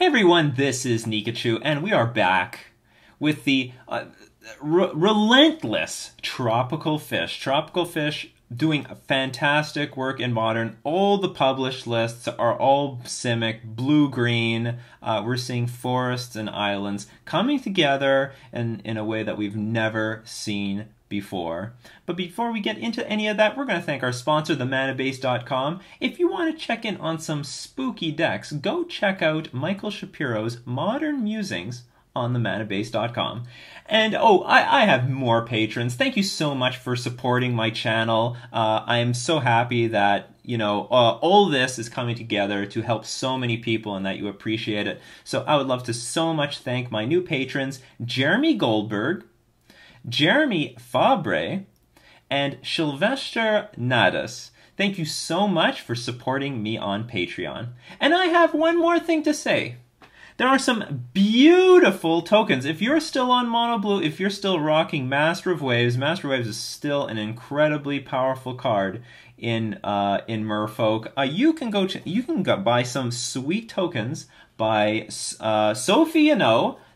Everyone, this is Nikachu, and we are back with the relentless Tropical Fish. Tropical Fish doing fantastic work in Modern. All the published lists are all Simic, blue-green. We're seeing forests and islands coming together in a way that we've never seen before. But before we get into any of that, we're going to thank our sponsor, themanabase.com. If you want to check in on some spooky decks, go check out Michael Shapiro's Modern Musings on themanabase.com. And I have more patrons. Thank you so much for supporting my channel. I am so happy that all this is coming together to help so many people and that you appreciate it. So I would love to so much thank my new patrons, Jeremy Goldberg, Jeremy Fabre, and Sylvester Nadas. Thank you so much for supporting me on Patreon. And I have one more thing to say. There are some beautiful tokens. If you're still on Mono Blue, if you're still rocking Master of Waves is still an incredibly powerful card in Merfolk. You can go buy some sweet tokens by Sophie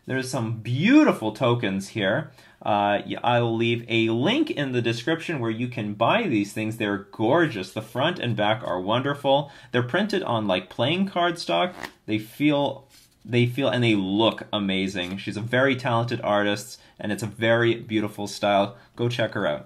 There's some beautiful tokens here. I'll leave a link in the description where you can buy these things. They're gorgeous. The front and back are wonderful. They're printed on like playing card stock. They feel and they look amazing. She's a very talented artist, and it's a very beautiful style. Go check her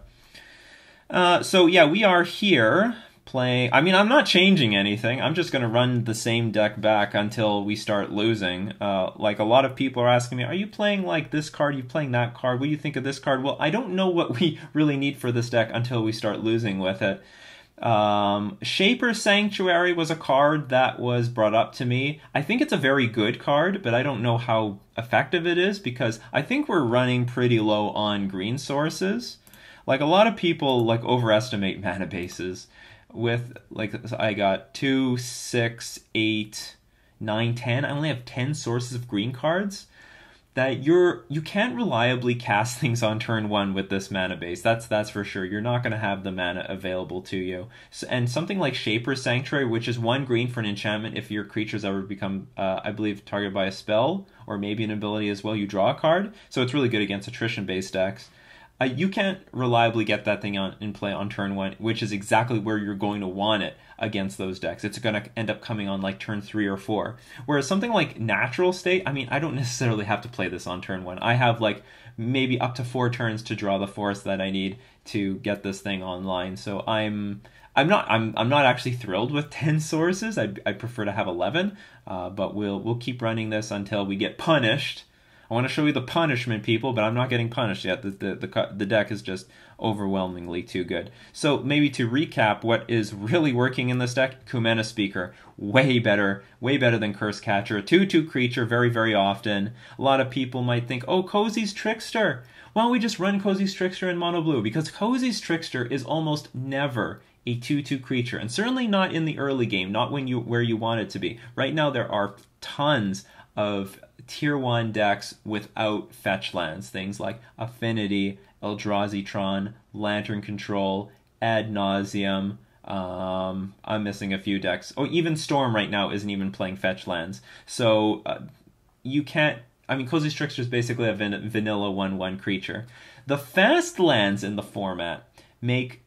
out. So yeah, we are here playing. I mean, I'm not changing anything. I'm just going to run the same deck back until we start losing. Like a lot of people are asking me, are you playing like this card? Are you playing that card? What do you think of this card? Well, I don't know what we really need for this deck until we start losing with it. Shaper Sanctuary was a card that was brought up to me. I think it's a very good card, but I don't know how effective it is because I think we're running pretty low on green sources. Like a lot of people like overestimate mana bases. With like I got 2, 6, 8, 9, 10. I only have 10 sources of green cards. That you can't reliably cast things on turn 1 with this mana base. That's for sure. You're not going to have the mana available to you. And something like Shaper's Sanctuary, which is 1 green for an enchantment, if your creatures ever become, I believe, targeted by a spell or maybe an ability as well, you draw a card. So it's really good against attrition-based decks. You can't reliably get that thing in play on turn 1, which is exactly where you're going to want it against those decks. It's going to end up coming on like turn 3 or 4. Whereas something like Natural State, I mean, I don't necessarily have to play this on turn 1. I have like maybe up to 4 turns to draw the forest that I need to get this thing online. So I'm not actually thrilled with 10 sources. I prefer to have 11, but we'll keep running this until we get punished. I want to show you the punishment, people, but I'm not getting punished yet. The deck is just overwhelmingly too good. So maybe to recap what is really working in this deck, Kumena Speaker, way better than Curse Catcher. 2/2 creature very, very often. A lot of people might think, oh, Cozy's Trickster. Why don't we just run Cozy's Trickster in Mono Blue? Because Cozy's Trickster is almost never a 2/2 creature, and certainly not in the early game, not where you want it to be. Right now there are tons of Tier 1 decks without fetch lands. Things like Affinity, Eldrazi-tron, Lantern Control, Ad Nauseam. I'm missing a few decks. Oh, even Storm right now isn't even playing fetch lands. So you can't... I mean, Cozy's Trickster is basically a vanilla 1/1 creature. The fast lands in the format make...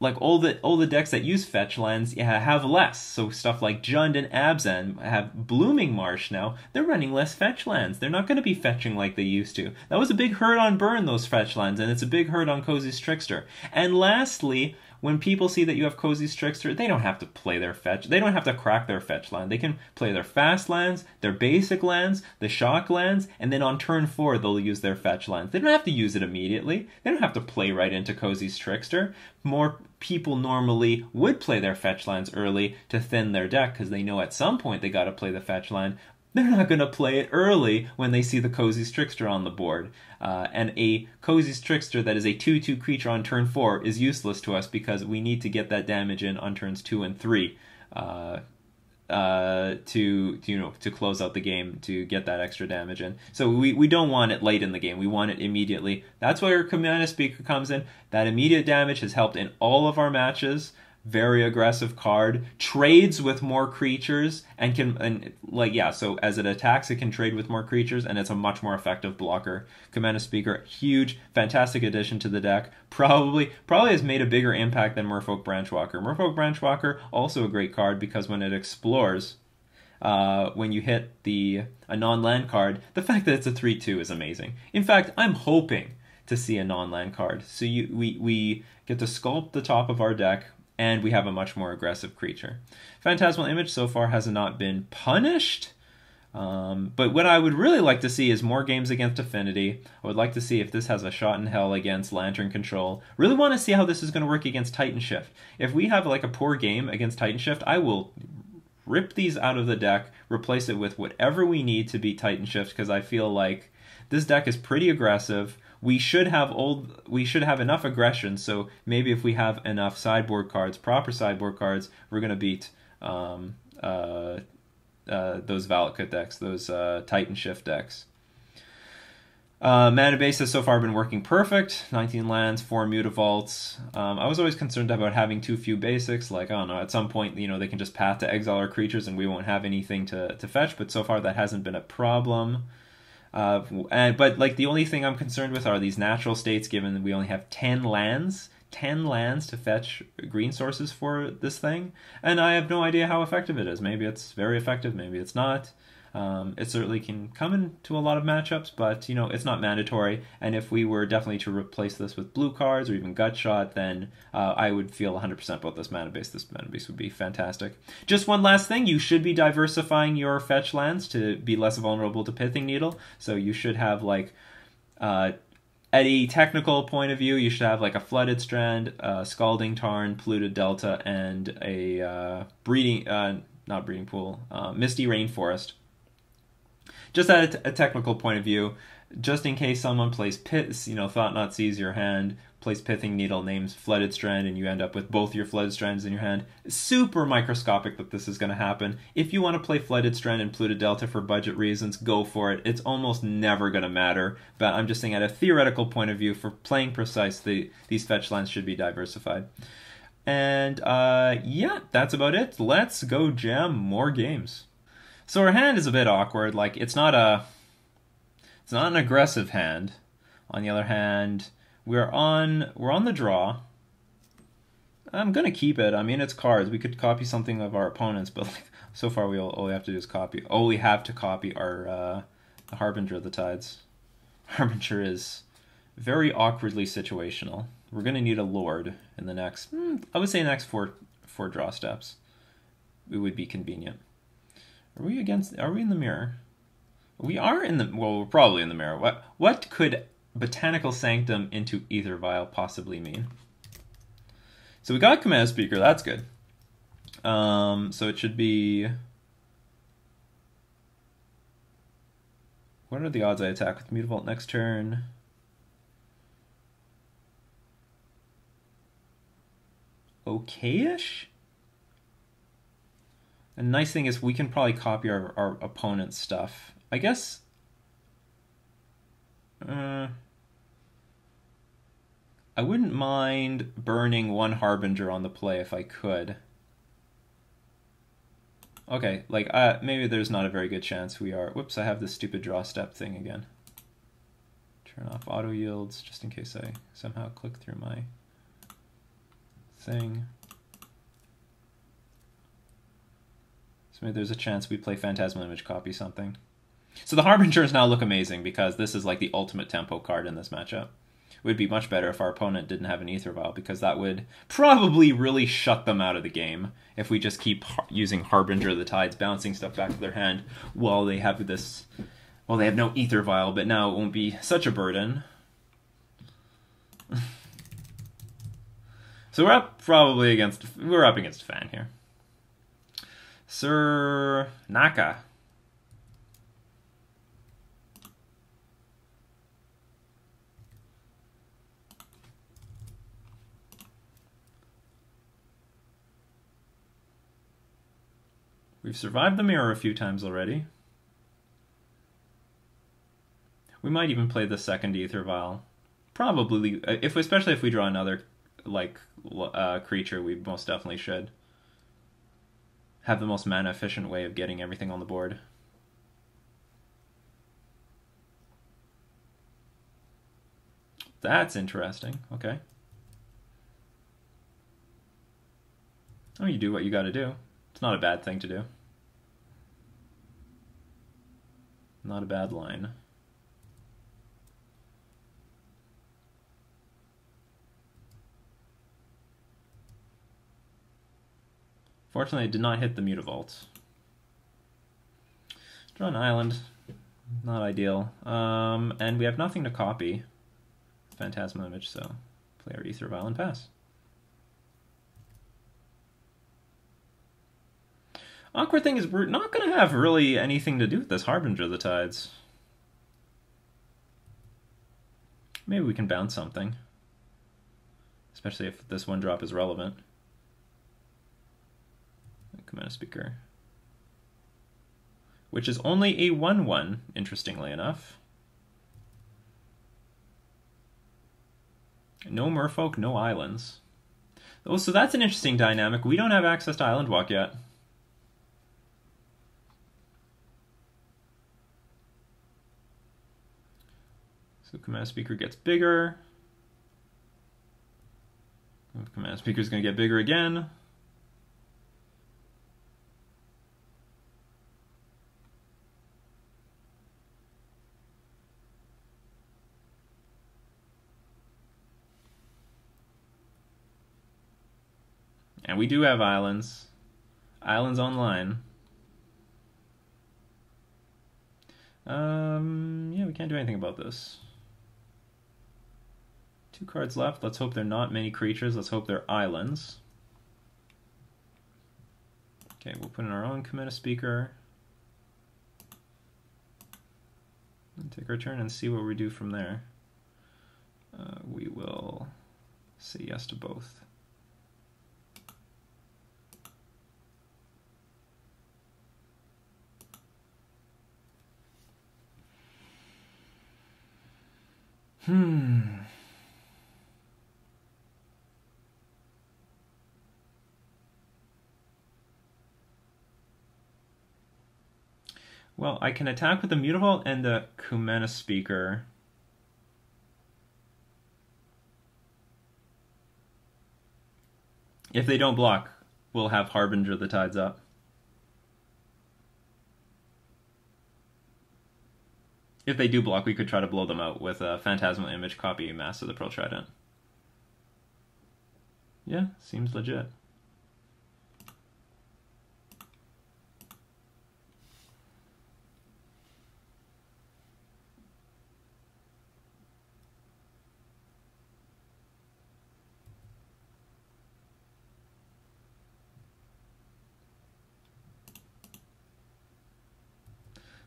like all the decks that use fetch lands have less. So stuff like Jund and Abzan have Blooming Marsh now. They're running less fetch lands. They're not going to be fetching like they used to. That was a big hurt on Burn, those fetch lands, and it's a big hurt on Cozy's Trickster. And lastly, when people see that you have Cozy's Trickster, they don't have to play their fetch. They don't have to crack their fetch land. They can play their fast lands, their basic lands, the shock lands, and then on turn 4 they'll use their fetch lands. They don't have to use it immediately. They don't have to play right into Cozy's Trickster. More people normally would play their fetch lands early to thin their deck because they know at some point they got to play the fetch land. They're not going to play it early when they see the Cozy's Trickster on the board. And a Cozy's Trickster that is a 2/2 creature on turn 4 is useless to us because we need to get that damage in on turns 2 and 3 to close out the game, to get that extra damage in. So we don't want it late in the game. We want it immediately. That's where Kumena Speaker comes in. That immediate damage has helped in all of our matches. very aggressive card, trades with more creatures, and so as it attacks, it can trade with more creatures, and it's a much more effective blocker. Commander Speaker, huge, fantastic addition to the deck. Probably has made a bigger impact than Merfolk Branchwalker. Merfolk Branchwalker, also a great card because when it explores, when you hit a non-land card, the fact that it's a 3/2 is amazing. In fact, I'm hoping to see a non-land card. So we get to sculpt the top of our deck, and we have a much more aggressive creature. Phantasmal Image so far has not been punished, but what I would really like to see is more games against Affinity. I would like to see if this has a shot in hell against Lantern Control. Really want to see how this is going to work against Titan Shift. If we have like a poor game against Titan Shift, I will rip these out of the deck, replace it with whatever we need to beat Titan Shift, because I feel like this deck is pretty aggressive. We should have enough aggression, so maybe if we have enough sideboard cards, proper sideboard cards, we're going to beat those Valakut decks, those Titan Shift decks. Mana base has so far been working perfect. 19 lands, 4 Mutavaults. I was always concerned about having too few basics. Like, I don't know, at some point, they can just path to exile our creatures and we won't have anything to fetch, but so far that hasn't been a problem. But like the only thing I'm concerned with are these natural states, given that we only have 10 lands to fetch green sources for this thing, and I have no idea how effective it is. Maybe it's very effective, maybe it's not. It certainly can come into a lot of matchups, but it's not mandatory. And if we were definitely to replace this with blue cards or even Gutshot, then I would feel 100% about this mana base. This mana base would be fantastic. Just one last thing, you should be diversifying your fetch lands to be less vulnerable to Pithing Needle. So you should have like at a technical point of view, you should have like a Flooded Strand, Scalding Tarn, Polluted Delta, and a not Breeding Pool, Misty Rainforest. Just at a technical point of view, just in case someone plays Thought-Knot sees your hand, plays Pithing Needle, names Flooded Strand, and you end up with both your Flooded Strands in your hand. It's super microscopic that this is going to happen. If you want to play Flooded Strand and Polluted Delta for budget reasons, go for it. It's almost never going to matter, but I'm just saying at a theoretical point of view, for playing precise, these fetch lands should be diversified. And yeah, that's about it. Let's go jam more games. So our hand is a bit awkward. Like it's not an aggressive hand. On the other hand, we're on the draw. I'm gonna keep it. I mean, it's cards. We could copy something of our opponents, but like, so far all we have to do is copy. All we have to copy are the Harbinger of the Tides. Harbinger is very awkwardly situational. We're gonna need a Lord in the next. I would say the next four draw steps. It would be convenient. Are we in the mirror? We are in the... Well, we're probably in the mirror. What could Botanical Sanctum into Aether Vial possibly mean? So we got Command Speaker. That's good. So it should be... What are the odds I attack with Mutavault next turn? Okay-ish? And the nice thing is we can probably copy our opponent's stuff. I guess... I wouldn't mind burning one Harbinger on the play if I could. Okay, like, maybe there's not a very good chance we are... Whoops, I have this stupid draw step thing again. Turn off auto yields, just in case I somehow click through my thing. Maybe there's a chance we play Phantasmal Image, copy something. So the Harbingers now look amazing because this is like the ultimate tempo card in this matchup. It would be much better if our opponent didn't have an Aether Vial, because that would probably really shut them out of the game if we just keep using Harbinger of the Tides, bouncing stuff back to their hand while they have this... Well, they have no Aether Vial, but now it won't be such a burden. So we're up against Fan here. Sir Naka. We've survived the mirror a few times already. We might even play the second Aether Vial. Probably, especially if we draw another like creature, we most definitely should have the most mana efficient way of getting everything on the board. That's interesting. Okay. Oh, you do what you got to do. It's not a bad thing to do. Not a bad line. Fortunately, I did not hit the Mutavault. Draw an island. Not ideal. And we have nothing to copy. Phantasmal Image, so play our Ether Vial and pass. Awkward thing is we're not going to have really anything to do with this Harbinger of the Tides. Maybe we can bounce something. Especially if this one drop is relevant. Commander Speaker. Which is only a 1/1, interestingly enough. No Merfolk, no islands. Oh, so that's an interesting dynamic. We don't have access to Island Walk yet. So Command Speaker gets bigger. Command Speaker is going to get bigger again. And we do have islands. Islands online. Yeah, we can't do anything about this. 2 cards left. Let's hope they're not many creatures. Let's hope they're islands. Okay, we'll put in our own Commander Speaker. And take our turn and see what we do from there. We will say yes to both. Well, I can attack with the Mutavault and the Kumena Speaker. If they don't block, we'll have Harbinger the Tides up. If they do block, we could try to blow them out with a Phantasmal Image, copy Mass of the Pearl Trident. Yeah, seems legit.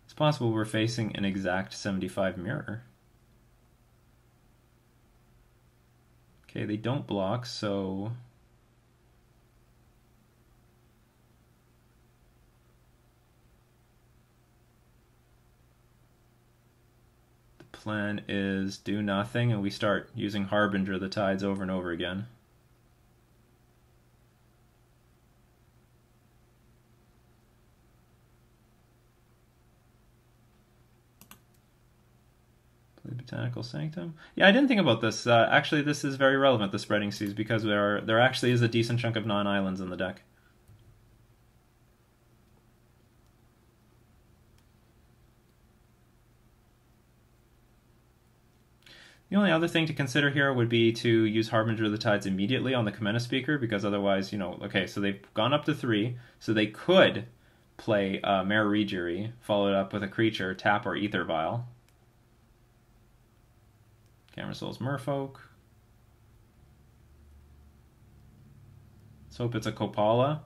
It's possible we're facing an exact 75 mirror. Okay, they don't block, so... the plan is do nothing, and we start using Harbinger the Tides over and over again. Botanical Sanctum. Yeah, I didn't think about this. Actually, this is very relevant, the Spreading Seas, because there actually is a decent chunk of non-islands in the deck. The only other thing to consider here would be to use Harbinger of the Tides immediately on the Commander Speaker, because otherwise, you know, okay, so they've gone up to 3, so they could play Mare Regery, followed up with a creature, tap or Ether Vial. Camera Soul's Merfolk. Let's hope it's a Kopala.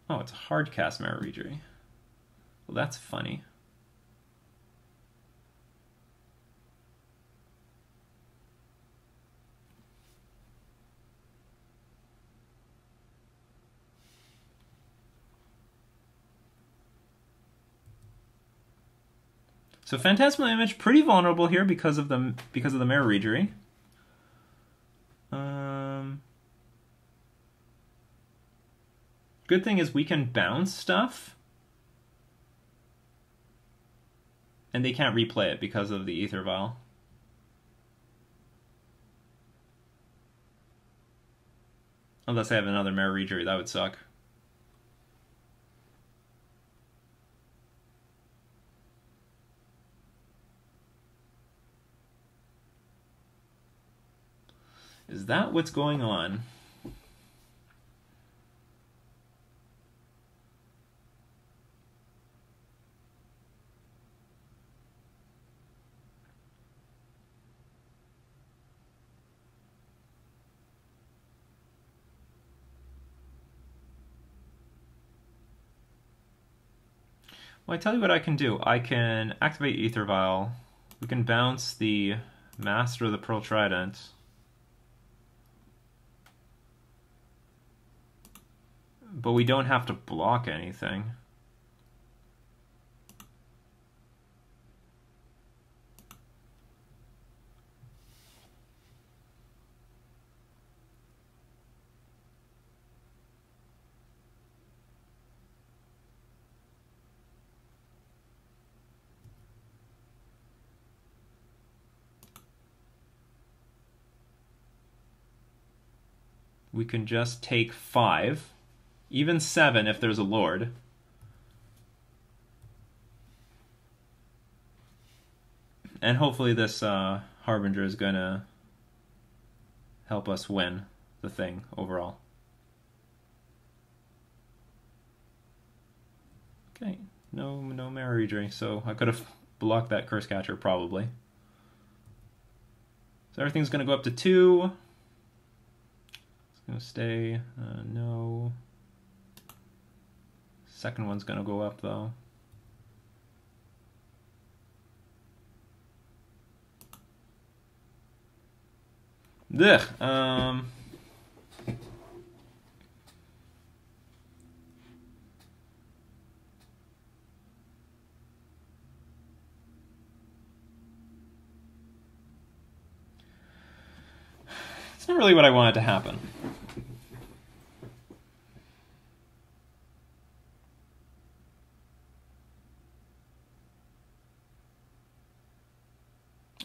Oh, it's a hard cast Mare Regery. Well, that's funny. So Phantasmal Image, pretty vulnerable here because of the Mirror Regery. Good thing is we can bounce stuff, and they can't replay it because of the Ether Vial. Unless I have another Mirror Regery, that would suck. Is that what's going on? Well, I tell you what I can do. I can activate Ether Vial. We can bounce the Master of the Pearl Trident. But we don't have to block anything. We can just take 5, even 7 if there's a Lord. And hopefully this Harbinger is going to help us win the thing overall. Okay, no Mirror Regery, so I could have blocked that Curse Catcher probably. So everything's going to go up to 2. It's going to stay, no. Second one's going to go up though. Ugh. It's not really what I wanted to happen.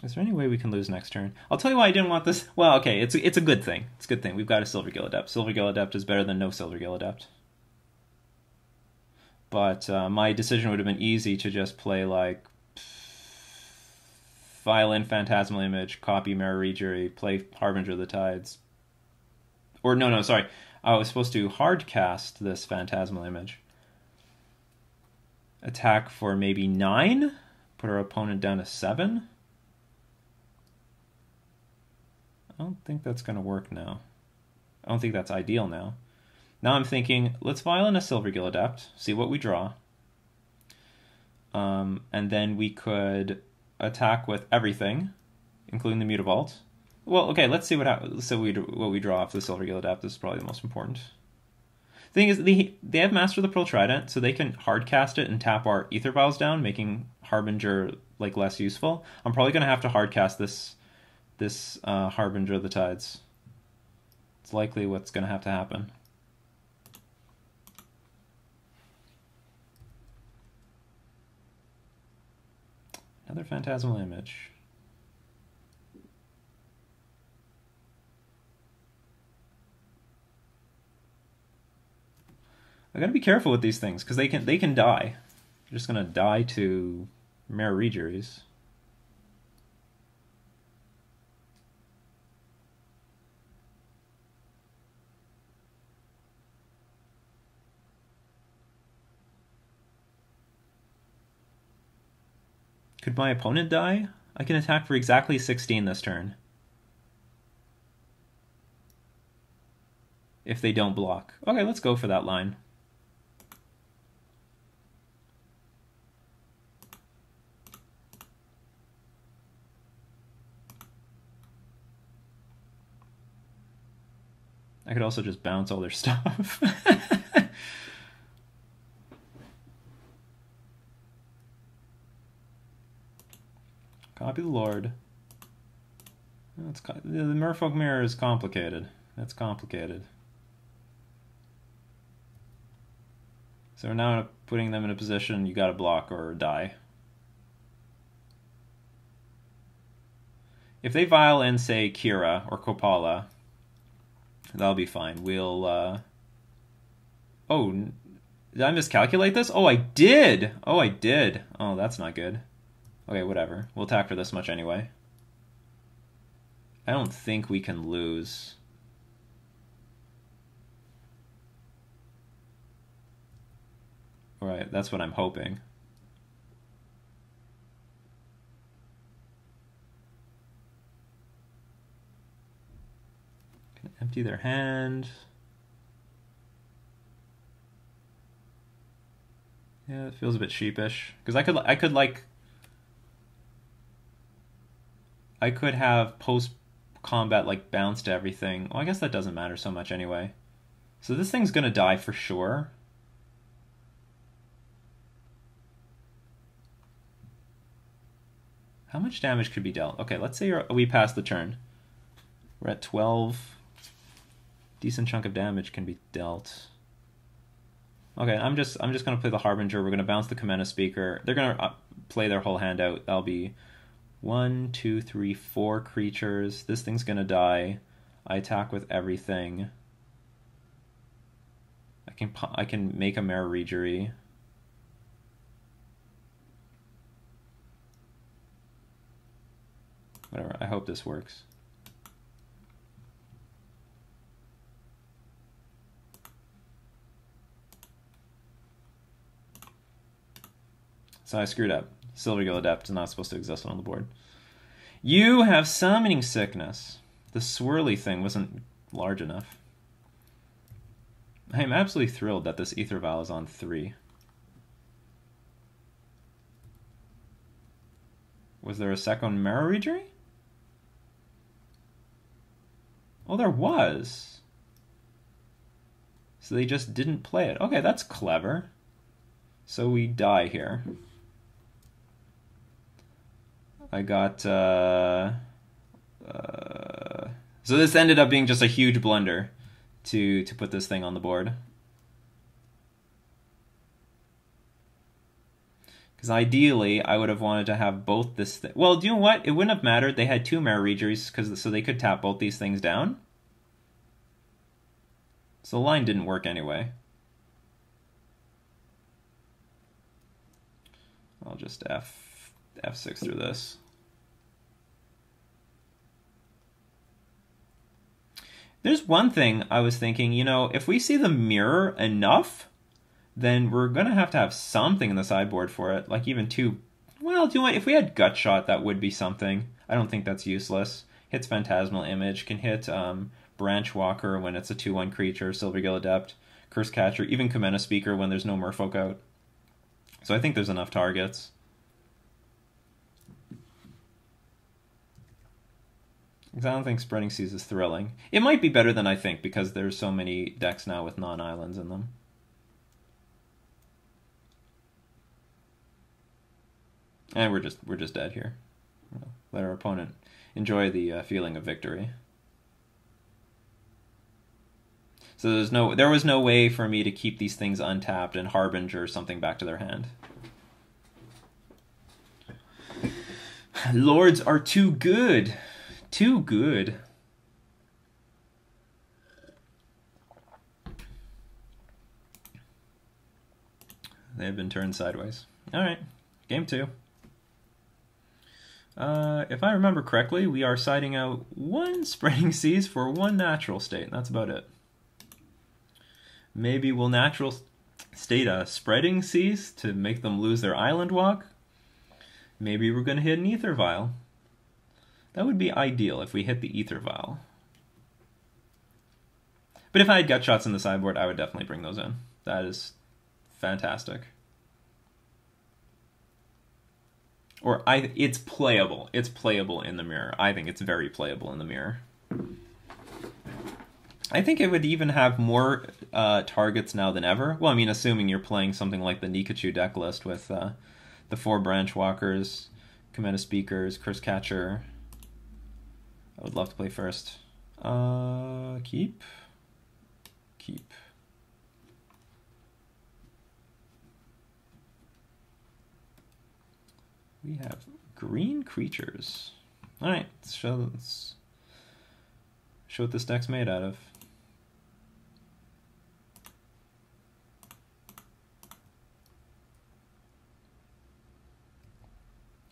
Is there any way we can lose next turn? I'll tell you why I didn't want this. Well, okay, it's a good thing. It's a good thing. We've got a Silvergill Adept. Silvergill Adept is better than no Silvergill Adept. But my decision would have been easy to just play like Violin, Phantasmal Image, copy Mirror Regery, play Harbinger of the Tides. Or no, sorry. I was supposed to hardcast this Phantasmal Image. Attack for maybe 9? Put our opponent down to 7? I don't think that's going to work now. I don't think that's ideal now. Now I'm thinking, let's Violin a Silvergill Adept, see what we draw. And then we could attack with everything, including the Mutavault. Well, okay, let's see what we draw off the Silvergill Adept. This is probably the most important. The thing is, they have Master of the Pearl Trident, so they can hardcast it and tap our Ether Vials down, making Harbinger like less useful. I'm probably going to have to hardcast this Harbinger of the Tides. It's likely what's going to have to happen. Another Phantasmal Image. I gotta be careful with these things because they can die. They're just gonna die to Mirror Regeries. Could my opponent die? I can attack for exactly 16 this turn. If they don't block. Okay, let's go for that line. I could also just bounce all their stuff. Copy the Lord. The Merfolk mirror is complicated. That's complicated. So we're now putting them in a position you gotta block or die. If they vial in, say, Kira or Kopala, that'll be fine. We'll, Oh, did I miscalculate this? Oh, I did! Oh, I did. Oh, that's not good. Okay, whatever. We'll attack for this much anyway. I don't think we can lose. Alright, that's what I'm hoping. Can empty their hand. Yeah, it feels a bit sheepish. Because I could have post-combat, like, bounce to everything. Well, I guess that doesn't matter so much anyway. So this thing's gonna die for sure. How much damage could be dealt? Okay, let's say we pass the turn. We're at 12. Decent chunk of damage can be dealt. Okay, I'm just gonna play the Harbinger. We're gonna bounce the Kamena Speaker. They're gonna play their whole hand out. That'll be 1, 2, 3, 4 creatures. This thing's gonna die. I attack with everything. I can make a Mare Regery. Whatever. I hope this works. So I screwed up. Silvergill Adept is not supposed to exist on the board. You have Summoning Sickness. The swirly thing wasn't large enough. I am absolutely thrilled that this Ether Vial is on 3. Was there a second Mare Regery? Oh, there was. So they just didn't play it. Okay, that's clever. So we die here. I got, so this ended up being just a huge blunder to put this thing on the board. Because ideally, I would have wanted to have both this thing. Well, do you know what? It wouldn't have mattered. They had 2 Mare Regeries, so they could tap both these things down. So the line didn't work anyway. I'll just F6 through this. There's one thing I was thinking, you know, if we see the mirror enough, then we're going to have something in the sideboard for it. Like even 2. Well, do you know what? If we had Gut Shot, that would be something. I don't think that's useless. Hits Phantasmal Image, can hit Branch Walker when it's a 2/1 creature, Silvergill Adept, Curse Catcher, even Kamena Speaker when there's no Merfolk out. So I think there's enough targets. I don't think Spreading Seas is thrilling. It might be better than I think because there's so many decks now with non-islands in them. And we're just dead here. Let our opponent enjoy the feeling of victory. So there was no way for me to keep these things untapped and Harbinger something back to their hand. Lords are too good. Too good. They have been turned sideways. Alright, game 2. If I remember correctly, we are siding out 1 Spreading Seas for 1 natural state. That's about it. Maybe we'll natural state a Spreading Seas to make them lose their island walk. Maybe we're going to hit an Ether Vial. That would be ideal if we hit the Ether Vial. But if I had Gut Shots in the sideboard, I would definitely bring those in. That is fantastic. Or it's playable. It's playable in the mirror. I think it's very playable in the mirror. I think it would even have more targets now than ever. Well, I mean, assuming you're playing something like the Nikachu deck list with the 4 Branch Walkers, Commander Speakers, Curse Catcher. I would love to play first. Keep. Keep. We have green creatures. All right, let's show what this deck's made out of.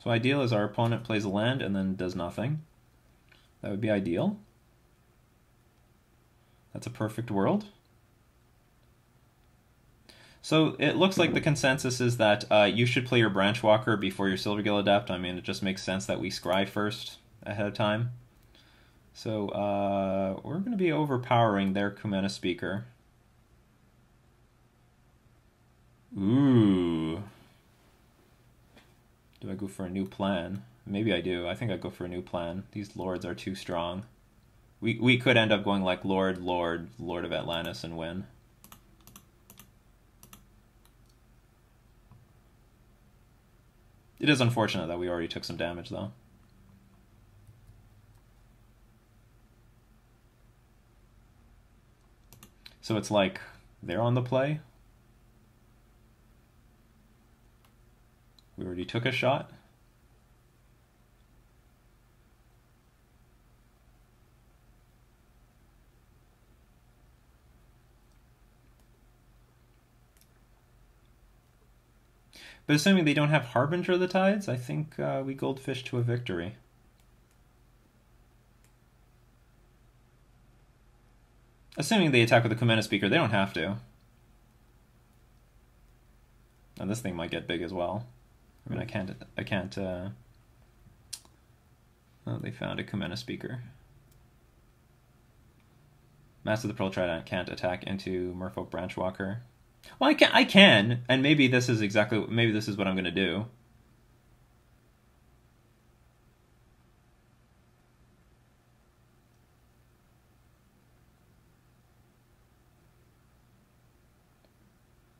So ideal is our opponent plays a land and then does nothing. That would be ideal. That's a perfect world. So it looks like the consensus is that you should play your Branchwalker before your Silvergill Adept. I mean, it just makes sense that we scry first ahead of time. So we're going to be overpowering their Kumena Speaker. Ooh. Do I go for a new plan? Maybe I do. I think I go for a new plan. These lords are too strong. We could end up going like Lord of Atlantis and win. It is unfortunate that we already took some damage, though. So it's like they're on the play. We already took a shot. But assuming they don't have Harbinger of the Tides, I think we Goldfish to a victory. Assuming they attack with the Kumena Speaker, they don't have to. And this thing might get big as well. I mean, I can't, oh, they found a Kumena Speaker. Master of the Pearl Trident can't attack into Merfolk Branchwalker. Well, I can, and maybe this is what I'm going to do.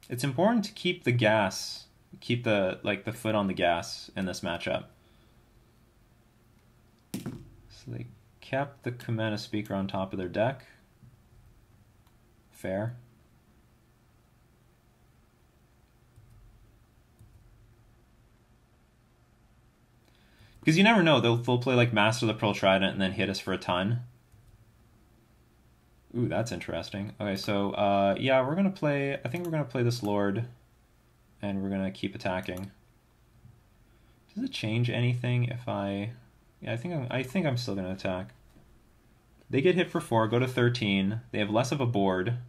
It's important to keep the gas, keep the foot on the gas in this matchup. So they kept the Kumena Speaker on top of their deck. Fair. Because you never know, they'll play like Master of the Pearl Trident and then hit us for a ton. Ooh, that's interesting. Okay, so yeah, I think we're gonna play this Lord, and we're gonna keep attacking. Does it change anything if I? Yeah, I think I'm still gonna attack. They get hit for 4, go to 13. They have less of a board.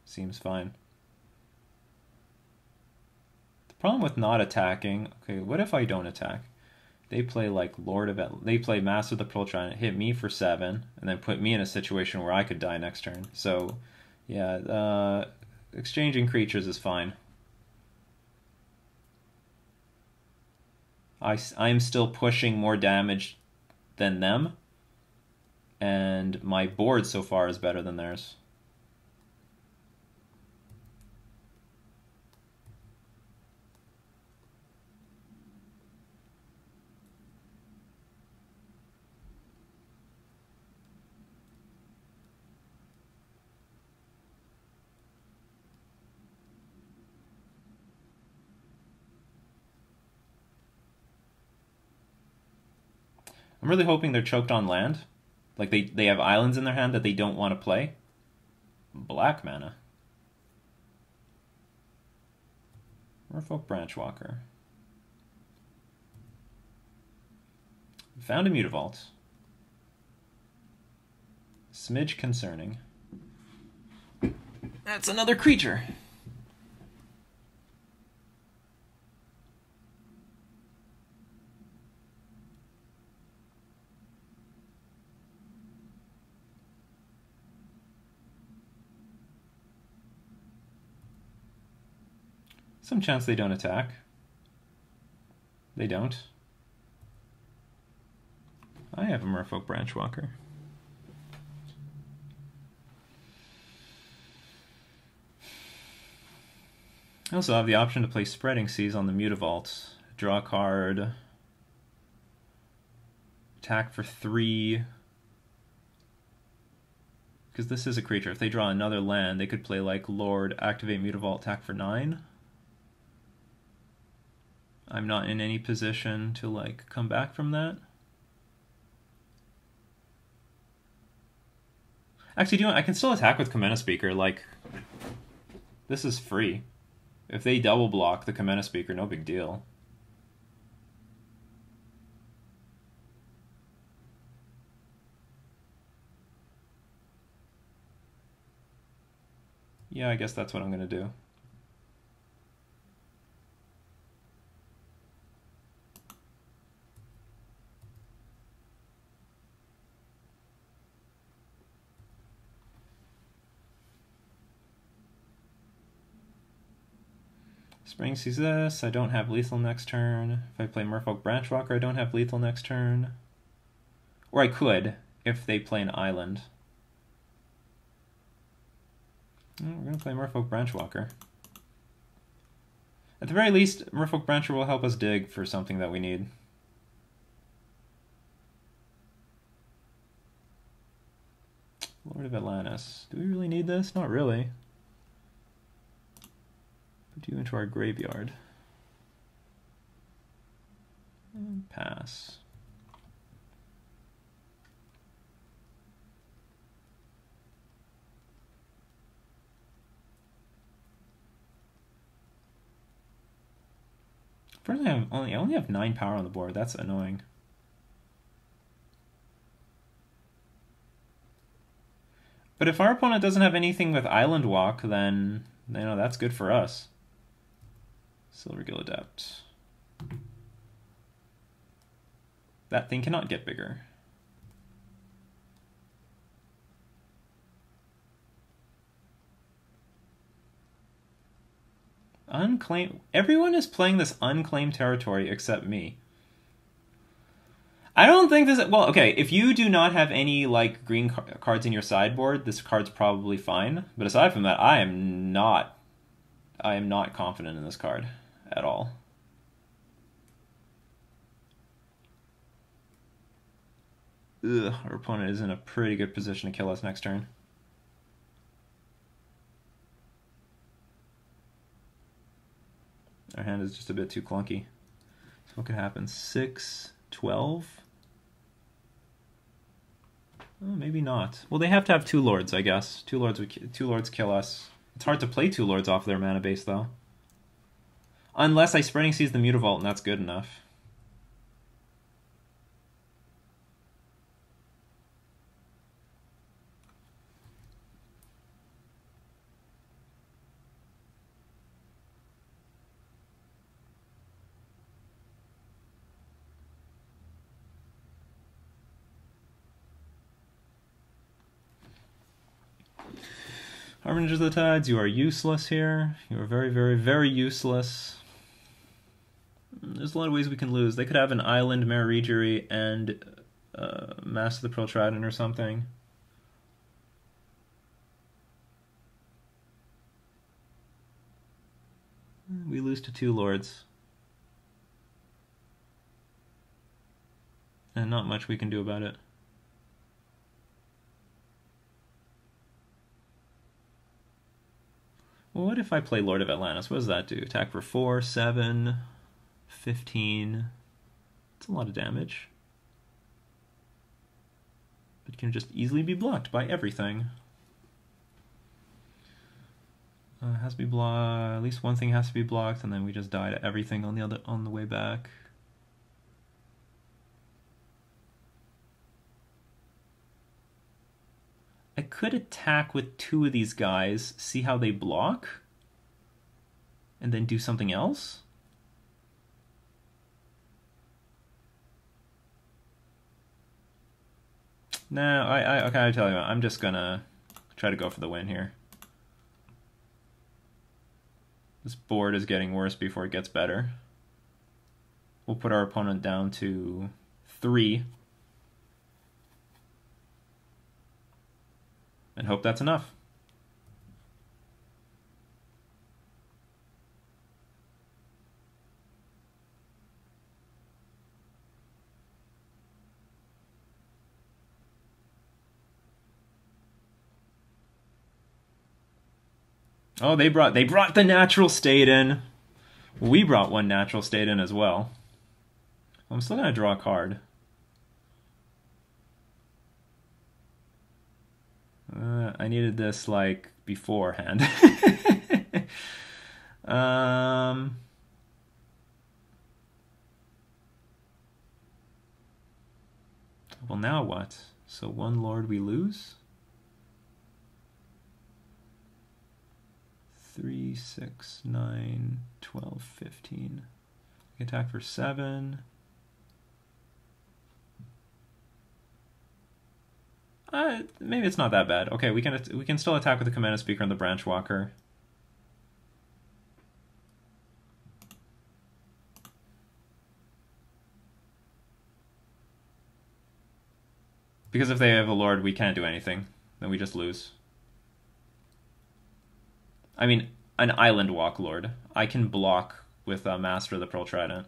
Seems fine. The problem with not attacking, okay, what if I don't attack? They play like they play Master of the Pearl Trident, hit me for 7, and then put me in a situation where I could die next turn. So, yeah, exchanging creatures is fine. I'm still pushing more damage than them, and my board so far is better than theirs. I'm really hoping they're choked on land. Like they have islands in their hand that they don't want to play. Black mana. Merfolk Branchwalker. Found a Mutavault. Smidge concerning. That's another creature. Some chance they don't attack. They don't. I have a Merfolk Branchwalker. I also have the option to play Spreading Seas on the Mutavault. Draw a card. Attack for 3. Because this is a creature. If they draw another land, they could play like Lord, activate Mutavault, attack for 9. I'm not in any position to like come back from that. Actually, do you know, I can still attack with Kamena Speaker. Like, this is free. If they double block the Kamena Speaker, no big deal. Yeah, I guess that's what I'm going to do. Spring sees this. I don't have lethal next turn. If I play Merfolk Branchwalker, I don't have lethal next turn. Or I could, if they play an island. We're going to play Merfolk Branchwalker. At the very least, Merfolk Brancher will help us dig for something that we need. Lord of Atlantis. Do we really need this? Not really. Put you into our graveyard. And pass. First, I only have 9 power on the board. That's annoying. But if our opponent doesn't have anything with Island Walk, then that's good for us. Silvergill Adept. That thing cannot get bigger. Unclaimed. Everyone is playing this unclaimed territory except me. I don't think this. Well, okay. If you do not have any like green cards in your sideboard, this card's probably fine. But aside from that, I am not confident in this card at all. Ugh, our opponent is in a pretty good position to kill us next turn. Our hand is just a bit too clunky. So what could happen? 6, 12? Oh, maybe not. Well, they have to have 2 lords, I guess. 2 lords kill us. It's hard to play 2 lords off their mana base, though. Unless I Spreading Seas the Mutavault, and that's good enough. Harbingers of the Tides, you are useless here. You are very, very, very useless. There's a lot of ways we can lose. They could have an Island, Marigeri, and Master of the Pearl Trident or something. We lose to 2 lords. And not much we can do about it. Well, what if I play Lord of Atlantis? What does that do? Attack for 4, 7, 15. That's a lot of damage. But can just easily be blocked by everything. Has to be blocked. At least one thing has to be blocked, and then we just die to everything on the way back. I could attack with 2 of these guys, see how they block, and then do something else. No, okay, I tell you what, I'm just gonna try to go for the win here. This board is getting worse before it gets better. We'll put our opponent down to 3. And hope that's enough. Oh, they brought the natural state in. We brought one natural state in as well. I'm still gonna draw a card. I needed this like beforehand. Well, now what? So 1 Lord we lose. 3, 6, 9, 12, 15. We attack for 7. Maybe it's not that bad. Okay, we can still attack with the Command Speaker and the Branch Walker. Because if they have a Lord, we can't do anything. Then we just lose. I mean, an Island Walk Lord. I can block with Master of the Pearl Trident.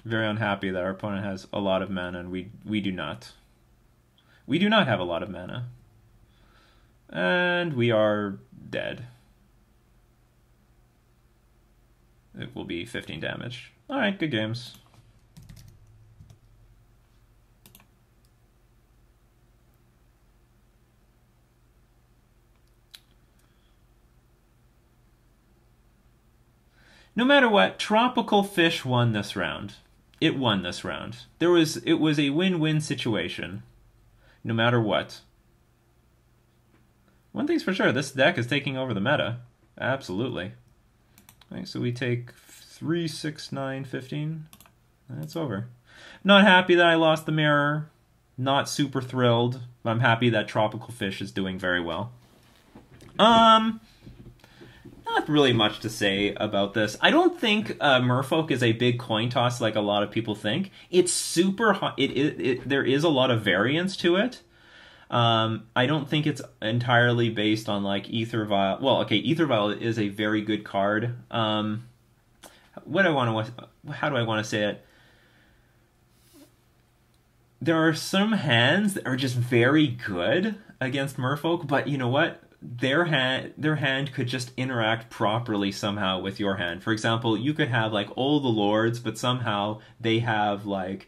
Very unhappy that our opponent has a lot of mana and we do not. We do not have a lot of mana. And we are dead. It will be 15 damage. Alright, good games. No matter what, Tropical Fish won this round. It won this round. It was a win-win situation. No matter what. One thing's for sure, this deck is taking over the meta. Absolutely. Right, so we take 3, 6, 9, 15. That's over. Not happy that I lost the mirror. Not super thrilled. But I'm happy that Tropical Fish is doing very well. Not really much to say about this. I don't think Merfolk is a big coin toss like a lot of people think. It's super hot. There is a lot of variance to it. I don't think it's entirely based on like Ether Vial. Well, okay, Ether Vial is a very good card. How do I want to say it? There are some hands that are just very good against Merfolk, but you know what? Their hand could just interact properly somehow with your hand. For example, you could have like all the Lords, but somehow they have like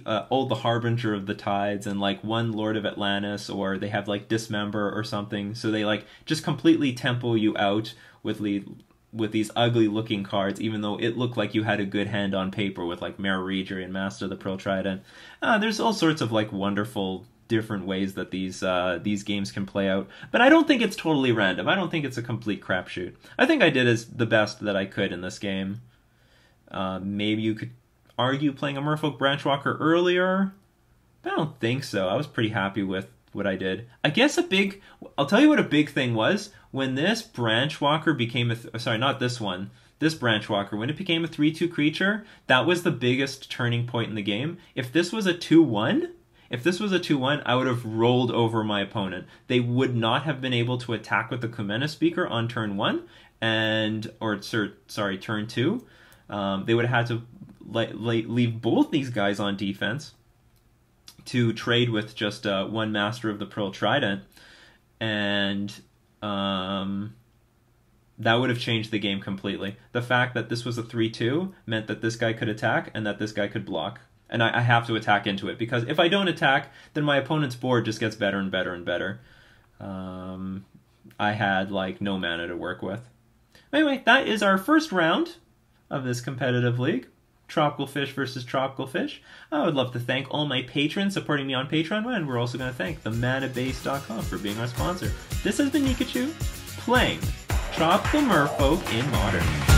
all the Harbinger of the Tides and like 1 Lord of Atlantis, or they have like Dismember or something. So they like just completely tempo you out with these ugly looking cards, even though it looked like you had a good hand on paper with like Mare Regery and Master of the Pearl Trident. There's all sorts of like wonderful different ways that these games can play out, but I don't think it's totally random. I don't think it's a complete crapshoot. I think I did the best that I could in this game. Maybe you could argue playing a Merfolk Branchwalker earlier, but I don't think so. I was pretty happy with what I did. I guess I'll tell you what a big thing was when this Branchwalker became sorry, not this one. This Branchwalker, when it became a 3/2 creature, that was the biggest turning point in the game. If this was a 2/1. If this was a 2/1, I would have rolled over my opponent. They would not have been able to attack with the Kumena Speaker on turn 1, turn 2. They would have had to leave both these guys on defense to trade with just 1 Master of the Pearl Trident, and that would have changed the game completely. The fact that this was a 3/2 meant that this guy could attack and that this guy could block. And I have to attack into it, because if I don't attack, then my opponent's board just gets better and better and better. I had like no mana to work with. Anyway, that is our first round of this competitive league. Tropical Fish versus Tropical Fish. I would love to thank all my patrons supporting me on Patreon, and we're also going to thank themanabase.com for being our sponsor. This has been Nikachu, playing Tropical Merfolk in Modern.